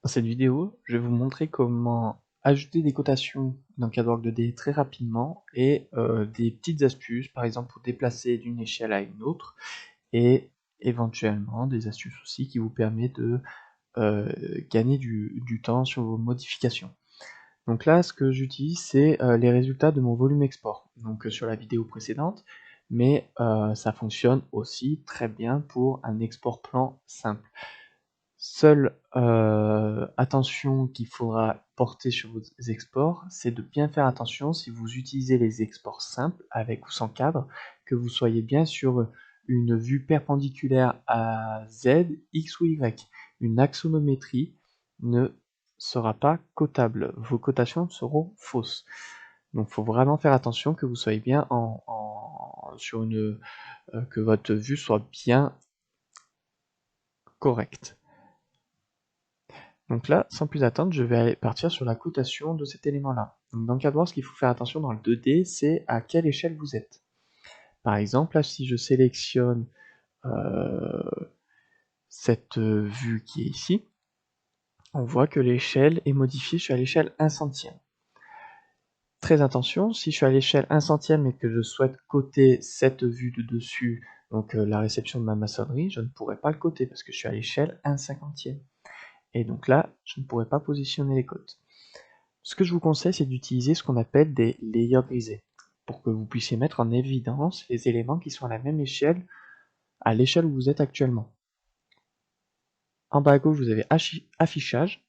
Dans cette vidéo, je vais vous montrer comment ajouter des cotations dans CADWORK 2D très rapidement et des petites astuces, par exemple pour déplacer d'une échelle à une autre, et éventuellement des astuces aussi qui vous permettent de gagner du temps sur vos modifications. Donc là, ce que j'utilise, c'est les résultats de mon volume export, donc sur la vidéo précédente, mais ça fonctionne aussi très bien pour un export plan simple. Seule attention qu'il faudra porter sur vos exports, c'est de bien faire attention si vous utilisez les exports simples, avec ou sans cadre, que vous soyez bien sur une vue perpendiculaire à Z, X ou Y. Une axonométrie ne sera pas cotable. Vos cotations seront fausses. Donc il faut vraiment faire attention que vous soyez bien sur une que votre vue soit bien correcte. Donc là, sans plus attendre, je vais aller partir sur la cotation de cet élément-là. Donc dans CADWORK, ce qu'il faut faire attention dans le 2D, c'est à quelle échelle vous êtes. Par exemple, là, si je sélectionne cette vue qui est ici, on voit que l'échelle est modifiée, je suis à l'échelle 1 centième. Très attention, si je suis à l'échelle 1 centième et que je souhaite coter cette vue de dessus, donc la réception de ma maçonnerie, je ne pourrai pas le coter parce que je suis à l'échelle 1 cinquantième. Et donc là, je ne pourrai pas positionner les cotes. Ce que je vous conseille, c'est d'utiliser ce qu'on appelle des layers grisés, pour que vous puissiez mettre en évidence les éléments qui sont à la même échelle, à l'échelle où vous êtes actuellement. En bas à gauche, vous avez affichage,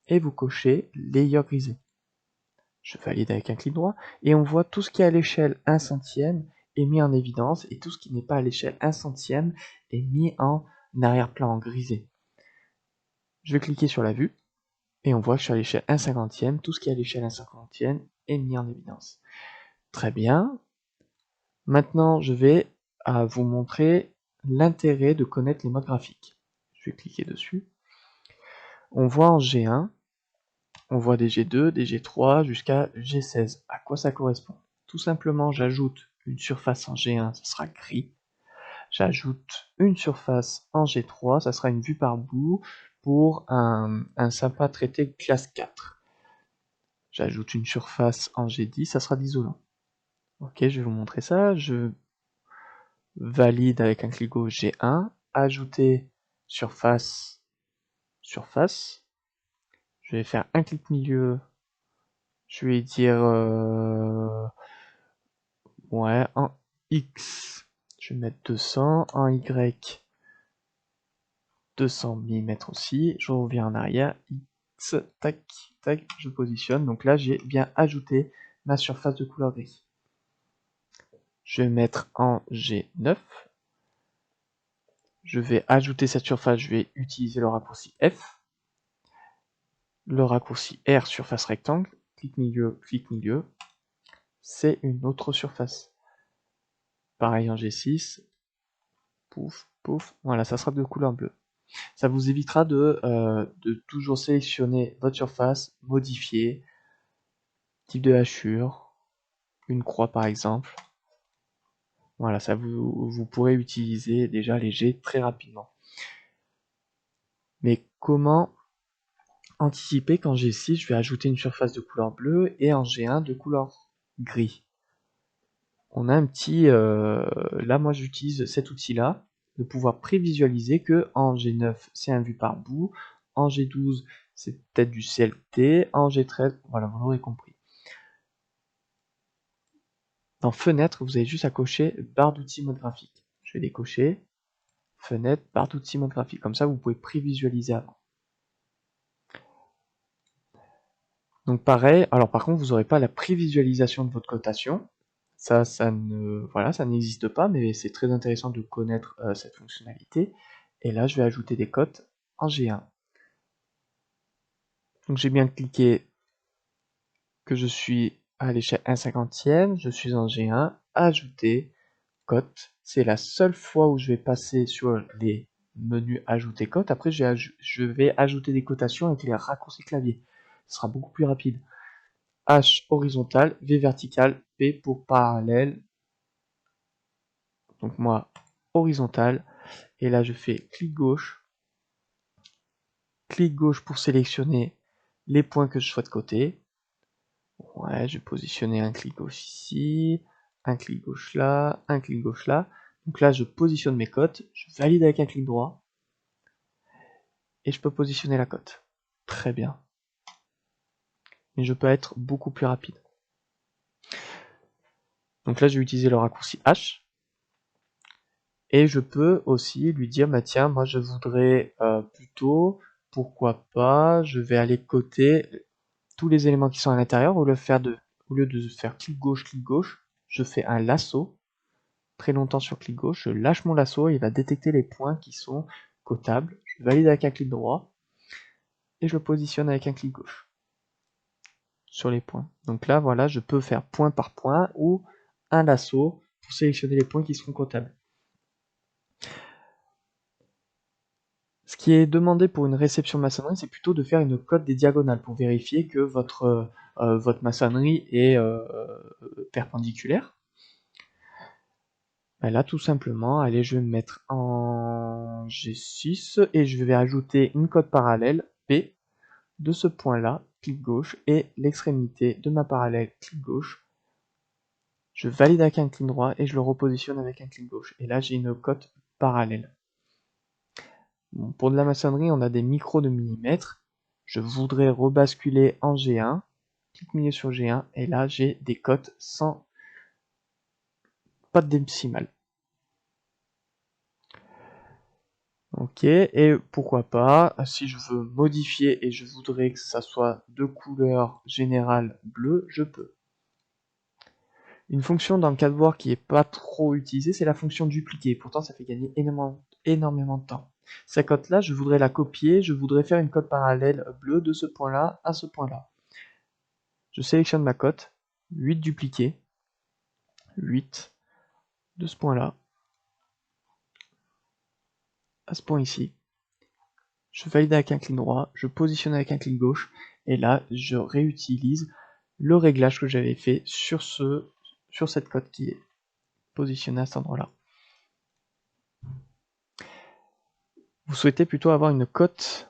et vous cochez layer grisé. Je valide avec un clic droit, et on voit tout ce qui est à l'échelle 1 centième est mis en évidence, et tout ce qui n'est pas à l'échelle 1 centième est mis en arrière-plan, en grisé. Je vais cliquer sur la vue, et on voit que je suis à l'échelle 1 cinquantième, tout ce qui est à l'échelle 1 cinquantième est mis en évidence. Très bien. Maintenant, je vais vous montrer l'intérêt de connaître les modes graphiques. Je vais cliquer dessus. On voit en G1, on voit des G2, des G3 jusqu'à G16. À quoi ça correspond? Tout simplement, j'ajoute une surface en G1, ça sera gris. J'ajoute une surface en G3, ça sera une vue par bout pour un sympa traité classe 4. J'ajoute une surface en G10, ça sera d'isolant. Ok, je vais vous montrer ça. Je valide avec un clic gauche G1, ajouter surface, surface. Je vais faire un clic milieu, je vais dire ouais, en X, je vais mettre 200, en Y, 200 mm aussi, je reviens en arrière, X, tac, tac, je positionne, donc là j'ai bien ajouté ma surface de couleur gris. Je vais mettre en G9, je vais ajouter cette surface, je vais utiliser le raccourci F, le raccourci R surface rectangle, clic milieu, c'est une autre surface. Pareil en G6, pouf, pouf, voilà, ça sera de couleur bleue. Ça vous évitera de toujours sélectionner votre surface, modifier, type de hachure, une croix par exemple. Voilà, ça vous pourrez utiliser déjà les jets très rapidement. Mais comment anticiper qu'en G6, je vais ajouter une surface de couleur bleue et en G1 de couleur gris? On a un petit... là, moi, j'utilise cet outil-là, de pouvoir prévisualiser que en G9, c'est un vue par bout, en G12, c'est peut-être du CLT, en G13, voilà, vous l'aurez compris. Dans Fenêtre, vous avez juste à cocher barre d'outils mode graphique. Je vais les cocher, Fenêtre, barre d'outils mode graphique. Comme ça, vous pouvez prévisualiser avant. Donc pareil, alors par contre, vous n'aurez pas la prévisualisation de votre cotation. Ça n'existe pas, mais c'est très intéressant de connaître cette fonctionnalité. Et là, je vais ajouter des cotes en G1. Donc j'ai bien cliqué que je suis à l'échelle 1 cinquantième, je suis en G1, ajouter cote. C'est la seule fois où je vais passer sur les menus ajouter cote. Après, je vais ajouter des cotations avec les raccourcis clavier. Ce sera beaucoup plus rapide. H horizontal, V vertical, P pour parallèle. Donc moi, horizontal. Et là, je fais clic gauche, clic gauche pour sélectionner les points que je souhaite coter. Ouais, je vais positionner un clic gauche ici, un clic gauche là, un clic gauche là. Donc là, je positionne mes cotes, je valide avec un clic droit, et je peux positionner la cote. Très bien. Mais je peux être beaucoup plus rapide. Donc là, je vais utiliser le raccourci H. Et je peux aussi lui dire, bah tiens, moi je voudrais plutôt, pourquoi pas, je vais aller coter tous les éléments qui sont à l'intérieur, au lieu de faire clic gauche, je fais un lasso, très longtemps sur clic gauche, je lâche mon lasso et il va détecter les points qui sont cotables, je valide avec un clic droit, et je le positionne avec un clic gauche sur les points. Donc là, voilà, je peux faire point par point ou un lasso pour sélectionner les points qui seront cotables. Ce qui est demandé pour une réception maçonnerie, c'est plutôt de faire une cote des diagonales pour vérifier que votre maçonnerie est perpendiculaire. Ben là, tout simplement, allez, je vais me mettre en G6 et je vais ajouter une cote parallèle P de ce point-là, clic gauche, et l'extrémité de ma parallèle, clic gauche. Je valide avec un clic droit et je le repositionne avec un clic gauche. Et là, j'ai une cote parallèle. Bon, pour de la maçonnerie, on a des micros de millimètres. Je voudrais rebasculer en G1. Clic milieu sur G1 et là j'ai des cotes sans pas de décimale. Ok, et pourquoi pas, si je veux modifier et je voudrais que ça soit de couleur générale bleue, je peux. Une fonction dans le CADWORK qui est pas trop utilisée, c'est la fonction dupliquer. Pourtant, ça fait gagner énormément de temps. Cette cote-là, je voudrais la copier, je voudrais faire une cote parallèle bleue de ce point-là à ce point-là. Je sélectionne ma cote, 8 dupliquer, 8 de ce point-là à ce point ici. Je valide avec un clic droit, je positionne avec un clic gauche, et là, je réutilise le réglage que j'avais fait sur cette cote qui est positionnée à cet endroit-là. Vous souhaitez plutôt avoir une cote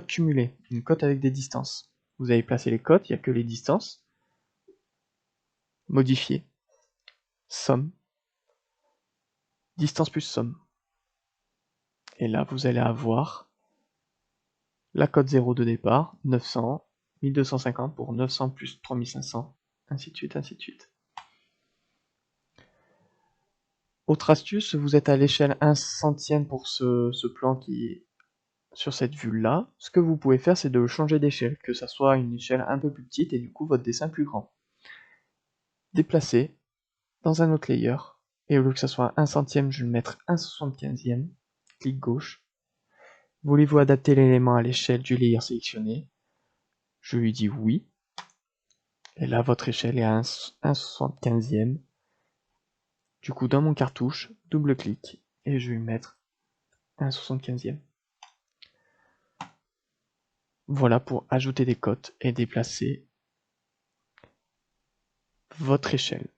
cumulée, une cote avec des distances. Vous avez placé les cotes, il n'y a que les distances. Modifier. Somme. Distance plus somme. Et là, vous allez avoir la cote 0 de départ, 900, 1250 pour 900 plus 3500, ainsi de suite, ainsi de suite. Autre astuce, vous êtes à l'échelle 1 centième pour ce plan qui est sur cette vue-là. Ce que vous pouvez faire, c'est de changer d'échelle, que ça soit une échelle un peu plus petite et du coup votre dessin plus grand. Déplacer dans un autre layer, et au lieu que ça soit 1 centième, je vais le mettre 1 75e. Clic gauche. Voulez-vous adapter l'élément à l'échelle du layer sélectionné? Je lui dis oui. Et là, votre échelle est à 1 75e. Du coup, dans mon cartouche, double-clic, et je vais mettre 1 75e. Voilà pour ajouter des cotes et déplacer votre échelle.